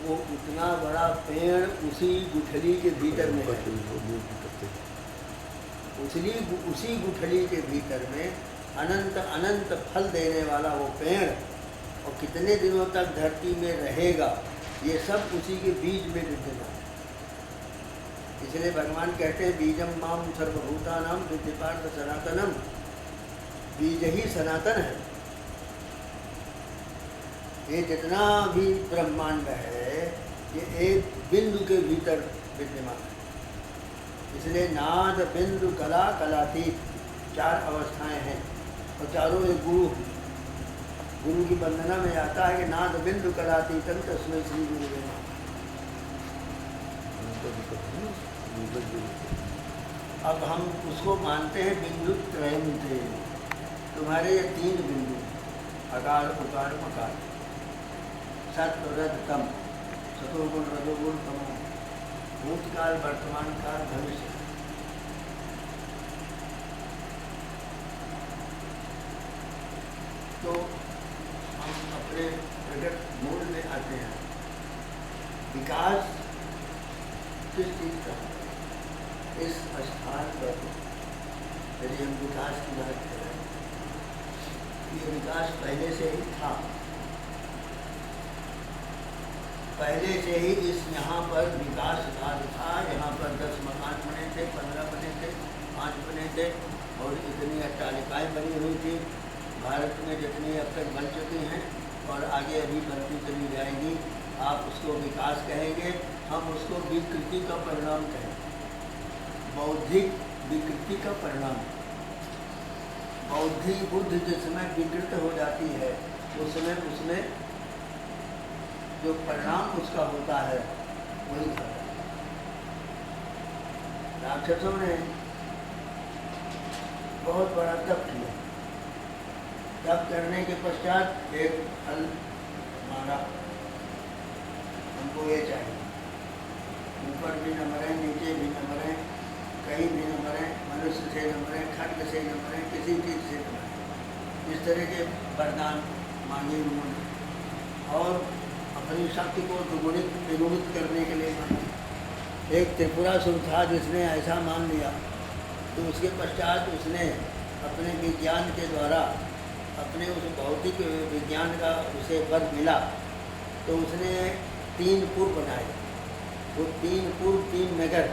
वो उतना बड़ा पेड़ उसी गुठली के भीतर में है। उसी गुठली के भीतर में अनंत अनंत फल देने वाला वो पेड़, और कितने दिनों तक धरती में रहेगा, ये सब उसी के बीज में विद्यमान है। इसलिए भगवान कहते हैं बीजम माम सर्वभूतानाम विद्यपार्थ सनातनम, बीज ही सनातन है। ये जितना भी ब्रह्मांड है ये एक बिंदु के भीतर विद्यमान है। इसलिए नाद बिंदु कला कलातीत 4 अवस्थाएं हैं, और चारों एक गुरु की वंदना में आता है कि नाद बिंदु कलातीतम तस्मै श्री गुरुवे नमः। अब हम उसको मानते हैं बिंदु त्रयम थे। तुम्हारे ये 3 बिंदु, अकार उकार मकार, सत रज तम, सतोगुण रजोगुण तमो, भूतकाल वर्तमान काल भविष्य। तो हम अपने प्रगट मूल में आते हैं। विकास किस चीज़ का? इस स्थान पर यदि हम विकास की बात करें, ये विकास पहले से ही था। पहले से ही इस यहाँ पर विकास कार्य था। यहाँ पर 10 मकान बने थे, 15 बने थे, 5 बने थे, और इतनी अट्टालिकाएँ बनी हुई थी। भारत में जितनी अब तक बन चुकी हैं और आगे अभी बनती चली जाएंगी, आप उसको विकास कहेंगे, हम उसको विकृति का परिणाम कहेंगे। बौद्धिक विकृति का परिणाम। बौद्धिक बुद्धि जिस समय विकृत हो जाती है, उस समय उसमें जो परिणाम उसका होता है वही था। राक्षसों ने बहुत बड़ा तप किया। तप करने के पश्चात एक फल मांगा, हमको ये चाहिए। ऊपर भी न मरें, नीचे भी न मरें, कहीं भी न मरें, मनुष्य से न मरें, खड्ग से न मरें, किसी चीज़ से न मरें। इस तरह के वरदान मांगे उन्होंने, और अपनी शक्ति को द्विगुणित करने के लिए मांगा। एक त्रिपुरासुर था जिसने ऐसा मान लिया, तो उसके पश्चात उसने अपने विज्ञान के द्वारा, अपने उस भौतिक विज्ञान का उसे वर मिला, तो उसने 3 पुर बनाए। वो 3 पुर, 3 नगर,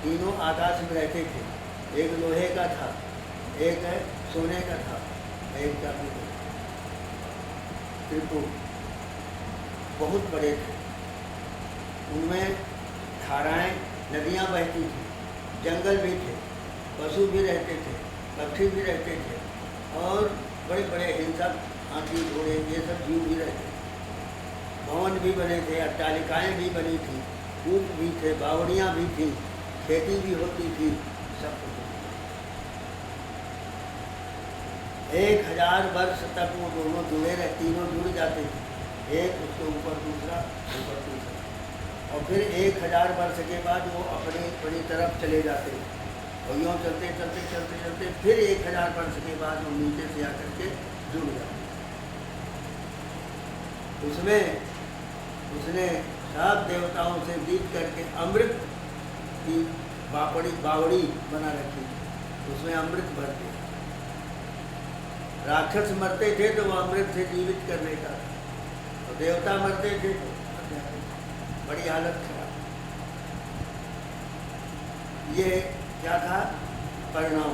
तीनों आकाश में रहते थे। एक लोहे का था, एक सोने का था, एक चांदी का। त्रिपुर बहुत बड़े थे। उनमें धाराएं, नदियाँ बहती थी, जंगल भी थे, पशु भी रहते थे, पक्षी भी रहते थे, और बड़े बड़े हिंसक हाथी घोड़े ये सब जीव भी रहते थे। भवन भी बने थे, अट्टालिकाएँ भी बनी थी, कूप भी थे, बावड़ियाँ भी थी, खेती भी होती थी, सब कुछ। 1000 वर्ष तक वो दोनों जुड़े रहे, तीनों जुड़ जाते थे, एक उसके ऊपर दूसरा, ऊपर दूसरा, और फिर 1000 वर्ष के बाद वो अपनी तरफ चले जाते, और यूँ चलते चलते चलते चलते फिर 1000 वर्ष के बाद वो नीचे से आकर के जुड़ जाते। उसमें उसने सब देवताओं से जीत करके अमृत की बावड़ी बना रखी, उसमें अमृत भर दिया। राक्षस मरते थे तो वो अमृत से जीवित करने का, और देवता मरते थे तो बड़ी हालत खराब। ये क्या था? परिणाम,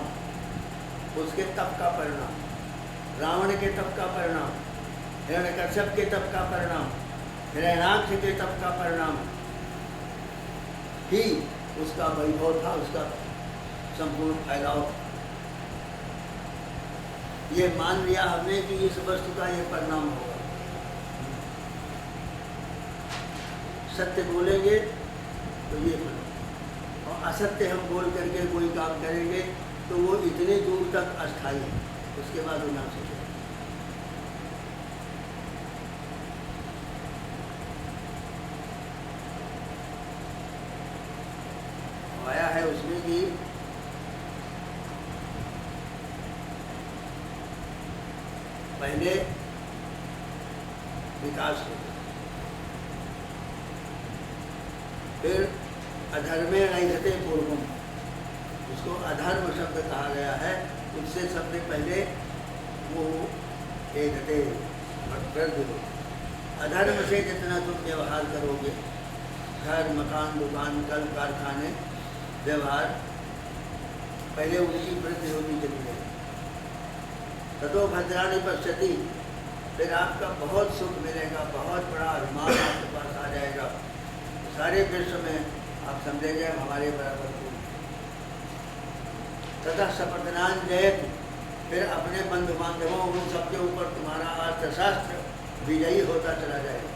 उसके तप का परिणाम, रावण के तप का परिणाम, हिरण्यकश्यप के तप का परिणाम, हिरण्याक्ष के तप का परिणाम ही उसका वैभव था, उसका संपूर्ण फैलाव। ये मान लिया हमने कि इस वस्तु का ये परिणाम होगा। सत्य बोलेंगे तो ये बनो, और असत्य हम बोल करके कोई काम करेंगे तो वो इतने दूर तक अस्थायी है, उसके बाद वो नाश हो जाएगा। आया है उसमें कि पहले विकास हो, फिर अधर्मे नैधते पूर्वम, उसको अधर्म शब्द कहा गया है। उससे सबसे पहले वो एधते वृद्धि हो। अधर्म से जितना तुम व्यवहार करोगे, घर मकान दुकान कल कारखाने व्यवहार, पहले उनकी वृद्धि होनी चाहिए। ततो भद्राणि पश्यति, फिर आपका बहुत सुख मिलेगा, बहुत बड़ा अभिमान आपके पास आ जाएगा। सारे विश्व में आप समझेंगे हमारे बराबर को। तथा सपत्नान जयत, फिर अपने बंधु बांधवों उन सबके ऊपर तुम्हारा अर्थशास्त्र विजयी होता चला जाएगा।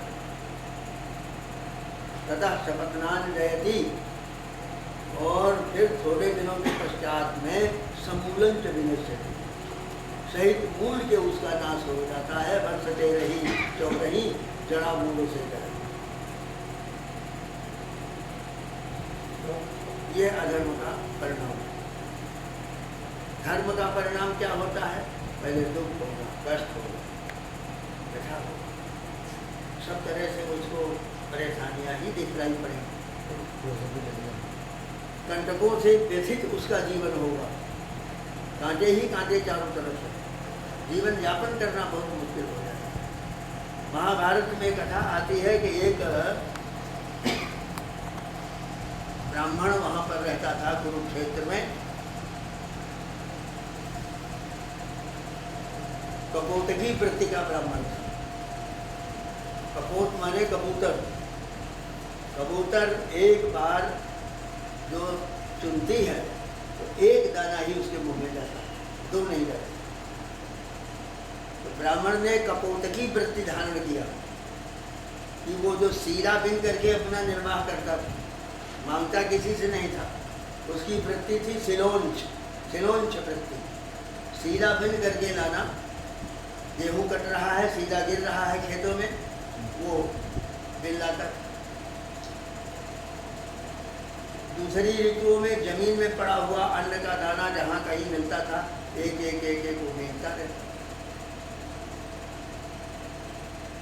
तथा सपत्नान जयति, और फिर थोड़े दिनों के पश्चात में समूलन च विनश्यति, सहित मूल के उसका नाश हो जाता है। वर्षते रही चौरही जड़ा मूल से जाए। ये अधर्म का परिणाम। धर्म का परिणाम क्या होता है? पहले दुख होगा, कष्ट होगा, व्यथा होगा, सब तरह से उसको परेशानियां ही दिखलाई पड़ेंगी। कंटकों से व्यथित उसका जीवन होगा, कांटे ही कांटे चारों तरफ से, जीवन यापन करना बहुत मुश्किल हो जाता है। महाभारत में कथा आती है कि एक ब्राह्मण वहां पर रहता था कुरुक्षेत्र में। कपोतकी वृत्ति का ब्राह्मण था। कपोत माने कबूतर। कबूतर एक बार जो चुनती है तो एक दाना ही उसके मुंह में जाता है, दो नहीं जाता। तो ब्राह्मण ने कपोतकी वृत्ति धारण किया कि वो जो सीरा बिन करके अपना निर्वाह करता था, मांगता किसी से नहीं था। उसकी वृत्ति थी सिलोंच, सिलोंच वृत्ति। सीरा बिन करके लाना, गेहूँ कट रहा है, सीधा गिर रहा है खेतों में, वो बिन लाता। दूसरी ऋतुओं में जमीन में पड़ा हुआ अन्न का दाना जहाँ कहीं मिलता था, एक एक एक एक वो बेचता रहता।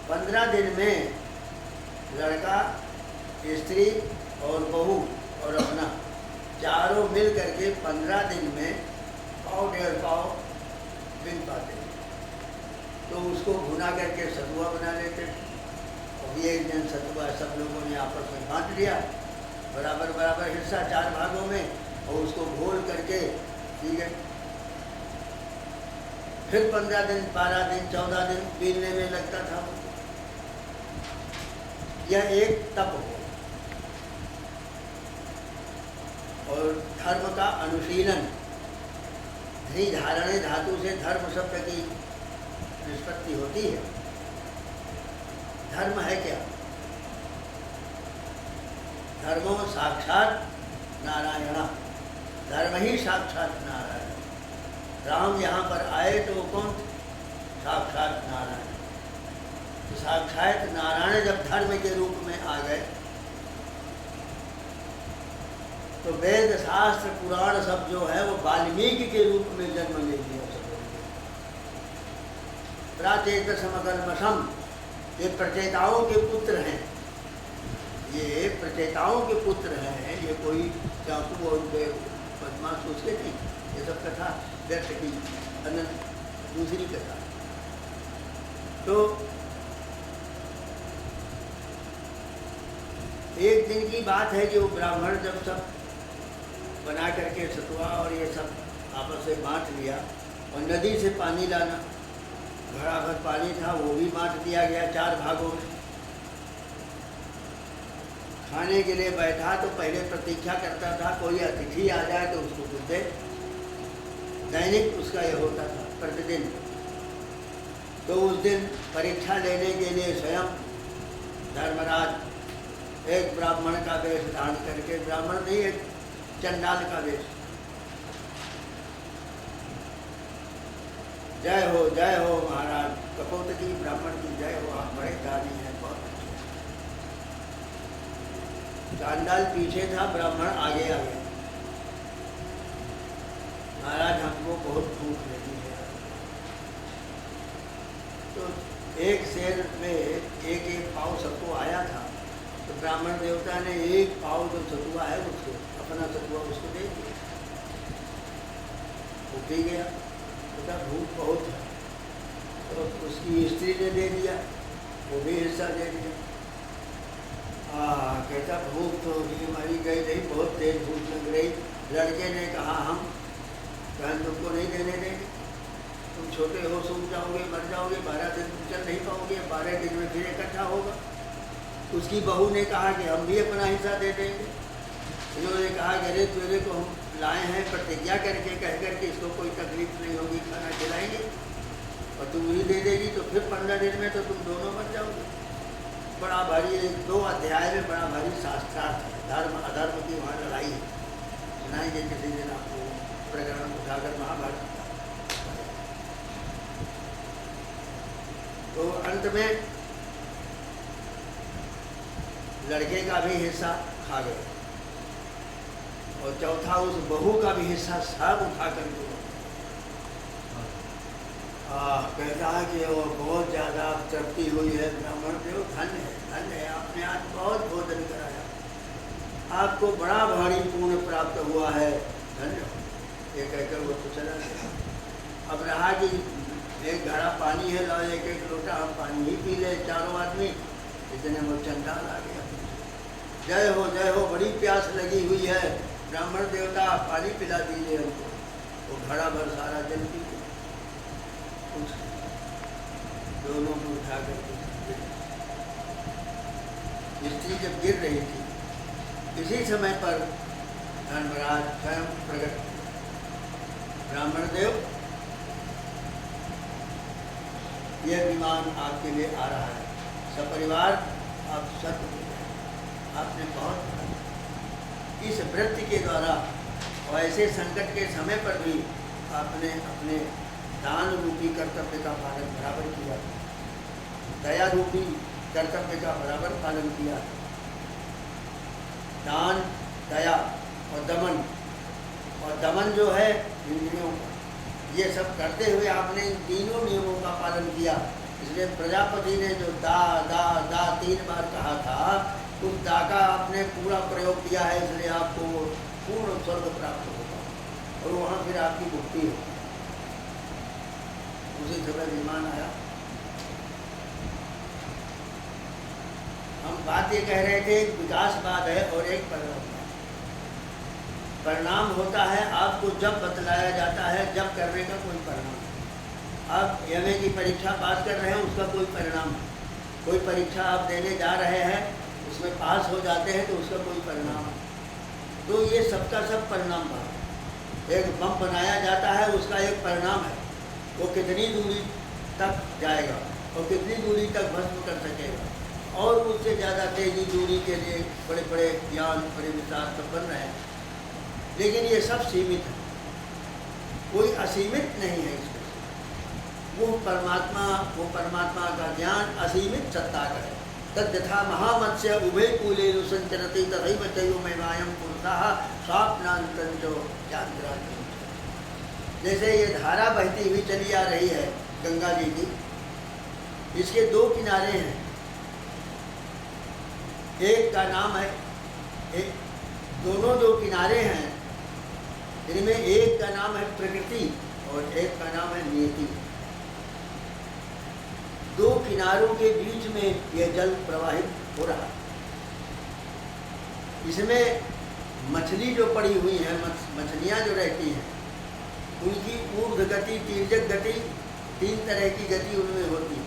15 दिन में लड़का, स्त्री और बहू और अपना चारों मिल करके 15 दिन में पाव डेढ़ पाव बिन पाते। तो उसको भुना करके सतुआ बना लेते। और एक दिन सतुआ सब लोगों ने आपस में बांट लिया, बराबर बराबर हिस्सा 4 भागों में, और उसको घोल करके, ठीक है, फिर 15 दिन 12 दिन 14 दिन पीने में लगता था। यह एक तप हो। और धर्म का अनुशीलन, धी धारणे धातु से धर्म शब्द की निष्पत्ति होती है। धर्म है क्या? धर्मो साक्षात नारायण, धर्म ही साक्षात नारायण। राम यहाँ पर आए तो वो कौन? साक्षात नारायण। तो साक्षात नारायण जब धर्म के रूप में आ गए तो वेद शास्त्र पुराण सब जो है वो वाल्मीकि के रूप में जन्म ले लिया। प्राचेत समकल्मषम, ये प्रचेताओं के पुत्र हैं। ये प्रचेताओं के पुत्र हैं, ये कोई चाकू और बदमाश उसके नहीं। ये सब कथा व्यर्थ की, अनंत दूसरी कथा। तो एक दिन की बात है कि वो ब्राह्मण जब सब बना करके सतुआ और ये सब आपस में बांट लिया, और नदी से पानी लाना, घड़ा भर पानी था, वो भी बांट दिया गया 4 भागों में। खाने के लिए बैठा तो पहले प्रतीक्षा करता था कोई अतिथि आ जाए तो उसको कुछ दे। दैनिक उसका यह होता था प्रतिदिन। तो उस दिन परीक्षा लेने के लिए स्वयं धर्मराज एक ब्राह्मण का वेश धारण करके, ब्राह्मण नहीं, एक चंडाल का वेश, जय हो महाराज कपोतकी ब्राह्मण की जय हो, आप बड़े दानी हैं, बहुत अच्छे। चांडाल पीछे था, ब्राह्मण आगे आ गया। महाराज हमको बहुत भूख लगी है। तो एक शेर में एक पाव सबको आया था। तो ब्राह्मण देवता ने एक पाव जो सतुआ है उसको, अपना सतुआ उसको दे दिया। वो पी गया, उसका भूख बहुत है, तो उसकी स्त्री ने दे दिया, वो भी हिस्सा दे दिया। कहता भूख तो भी हमारी गई नहीं, बहुत तेज भूख लग रही। लड़के ने कहा हम बहन तुमको नहीं देने देंगे, तुम छोटे हो, सूख जाओगे, मर जाओगे, 12 दिन तुम चल नहीं पाओगे, 12 दिन में फिर इकट्ठा होगा। उसकी बहू ने कहा कि हम भी अपना हिस्सा दे देंगे। इन्होंने कहा कि अरे तेरे को हम लाए हैं प्रतिज्ञा करके, कह करके इसको कोई तकलीफ नहीं होगी, खाना खिलाएंगे और तुम भी दे देगी तो फिर 15 दिन में तो तुम दोनों मर जाओगे। बड़ा भारी 2 अध्याय में बड़ा भारी शास्त्रार्थ है, धर्म अधर्म की वहाँ लड़ाई है। सुनाएंगे किसी दिन आपको प्रकरण उठाकर महाभारत। तो अंत में लड़के का भी हिस्सा खा गए और चौथा उस बहू का भी हिस्सा सब उठा कर दो। कहता है कि वो बहुत ज़्यादा तृप्ति हुई है, ब्राह्मण देव धन्य है, आपने आज बहुत भोजन कराया, आपको बड़ा भारी पुण्य प्राप्त हुआ है, धन्य हो। ये कहकर वो तो चला गया। अब रहा कि एक घड़ा पानी है, लो 1-1 लोटा हम पानी ही पी ले चारों आदमी। इतने वो चंडाल आ गया, जय हो बड़ी प्यास लगी हुई है, ब्राह्मण देवता पानी पिला दीजिए हमको। वो घड़ा भर सारा जल पी गया। दोनों को उठा करके स्त्री जब गिर रही थी, इसी समय पर धर्मराज स्वयं प्रकट, ब्राह्मण देव यह विमान आपके लिए आ रहा है, सपरिवार आप स्वर्ग में जाएं। आपने बहुत इस वृत्ति के द्वारा और ऐसे संकट के समय पर भी आपने अपने दान रूपी कर्तव्य का पालन बराबर किया, दया रूपी कर्तव्य का बराबर पालन किया। दान, दया और दमन जो है इंद्रियों का, ये सब करते हुए आपने इन तीनों नियमों का पालन किया। इसलिए प्रजापति ने जो दा दा दा 3 बार कहा था, उस दा का आपने पूरा प्रयोग किया है, इसलिए आपको पूर्ण स्वर्ग प्राप्त होगा और वहाँ फिर आपकी मुक्ति हो। उसी समय विमान आया। हम बात ये कह रहे थे, एक विकासवाद है और एक परिणाम। परिणाम होता है आपको जब बतलाया जाता है, जब करने का कोई परिणाम है। आप एमए की परीक्षा पास कर रहे हैं, उसका कोई परिणाम है। कोई परीक्षा आप देने जा रहे हैं, उसमें पास हो जाते हैं तो उसका कोई परिणाम है। तो ये सबका सब परिणाम बात। एक बम बनाया जाता है, उसका एक परिणाम है, वो कितनी दूरी तक जाएगा और कितनी दूरी तक भस्म कर सकेगा, और उससे ज़्यादा तेजी दूरी के लिए बड़े बड़े ज्ञान, बड़े विचार सब बन रहे हैं। लेकिन ये सब सीमित है, कोई असीमित नहीं है इसमें। वो परमात्मा का ज्ञान असीमित सत्ता का है। तद्यथा महामत्स्य उभय कूले संचरति तथैव चयोमयमायं पुरुषः स्वाप्नान्तं च चान्द्रान्तं। जैसे ये धारा बहती हुई चली आ रही है गंगा जी की, इसके 2 किनारे हैं। एक का नाम है, दोनों जो किनारे हैं इनमें एक का नाम है प्रकृति और एक का नाम है नियति। 2 किनारों के बीच में यह जल प्रवाहित हो रहा है। इसमें मछली जो पड़ी हुई है, मछलियाँ जो रहती हैं, उनकी ऊर्ध्व गति, तिर्यक गति, 3 तरह की गति उनमें होती है।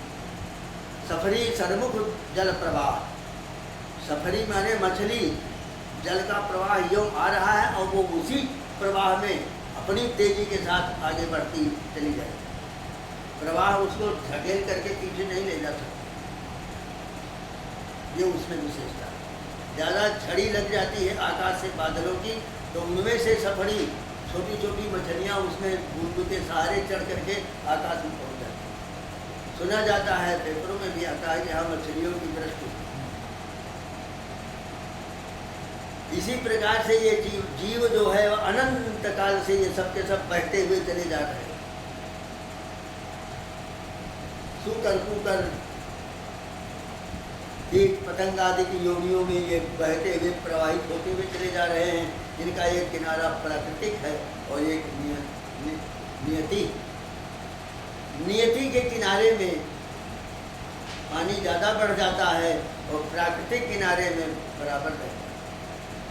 सफरी सरमुख जल प्रवाह। सफरी माने मछली, जल का प्रवाह यूँ आ रहा है और वो उसी प्रवाह में अपनी तेजी के साथ आगे बढ़ती चली जाएगी। प्रवाह उसको ढकेल करके पीछे नहीं ले जा सकता, ये उसमें विशेषता है। ज़्यादा झड़ी लग जाती है आकाश से बादलों की, तो उनमें से सफरी छोटी छोटी मछलियाँ उसमें बूंद के सहारे चढ़ करके आकाश में पहुँच जाती है। सुना जाता है, पेपरों में भी आता है कि हाँ मछलियों की दृष्टि। इसी प्रकार से ये जीव जो है वह अनंत काल से ये सब के सब बहते हुए चले जा रहे हैं। सूकर कुकर कीट पतंग आदि की योनियों में ये बहते हुए प्रवाहित होते हुए चले जा रहे हैं, जिनका एक किनारा प्राकृतिक है और एक नियति। नियति के किनारे में पानी ज़्यादा बढ़ जाता है और प्राकृतिक किनारे में बराबर रहता है।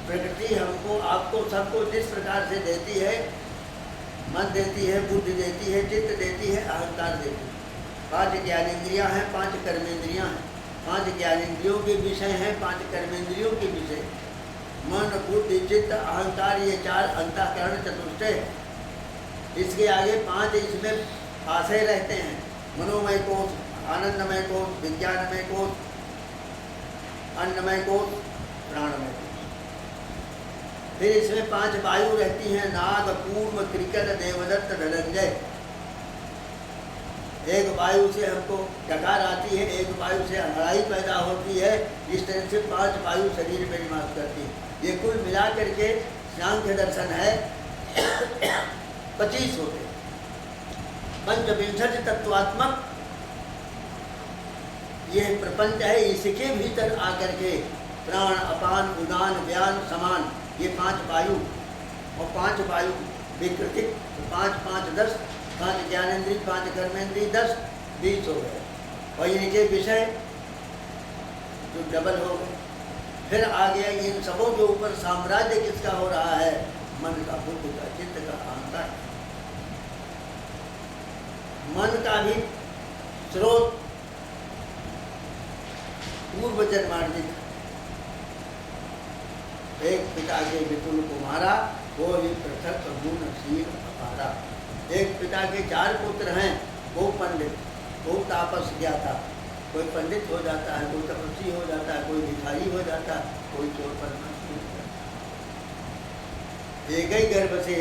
प्रकृति हमको, आपको, सबको जिस प्रकार से देती है, मन देती है, बुद्धि देती है, चित्त देती है, अहंकार देती है। 5 ज्ञानेंद्रियाँ हैं, 5 कर्मेंद्रियाँ हैं। 5 ज्ञानेंद्रियों के विषय हैं, 5 कर्मेंद्रियों के विषय। मन, बुद्धि, चित्त, अहंकार, ये 4 अंतःकरण चतुष्टय। इसके आगे 5 इसमें फांसे रहते हैं। मनोमय कोष, आनंदमय कोष, विज्ञानमय कोष, अन्नमय कोष, प्राणमय कोष। फिर इसमें 5 वायु रहती हैं, नाग, कूर्म, क्रिकट, देवदत्त, धनंजय। एक वायु से हमको डकार आती है, एक वायु से अंगड़ाई पैदा होती है। इस तरह से 5 वायु शरीर में निवास करती है। ये कुल मिला करके सांख्य दर्शन है 25 होते हैं। पंचविंशति तत्वात्मक ये प्रपंच है। इसके भीतर आकर के प्राण, अपान, उदान, व्यान, समान, ये 5 वायु और 5 वायु विकृतिक, 5, 5, 10, 5 ज्ञानेंद्रिय, 5 कर्मेंद्रिय, 10, 20 हो गए। और इनके विषय जो डबल हो गए। फिर आ गया इन सबों के ऊपर साम्राज्य किसका हो रहा है? मन का, बुद्धि का, चित्त का, अहंकार। मन का भी स्रोत पूर्व जन्मार्जित। एक पिता के विपुल कुमारा, वो ही पृथक गुणशील अपारा। एक पिता के 4 पुत्र हैं, वो पंडित, वो तापस ज्ञाता। कोई पंडित हो जाता है, कोई तपस्वी हो जाता है, कोई भिखारी हो जाता है, कोई चोर परमात्मा हो जाता है। एक ही गर्भ से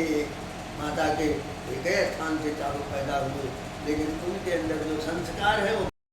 माता के एक ही स्थान से चारों पैदा हुए, लेकिन उनके अंदर जो संस्कार है वो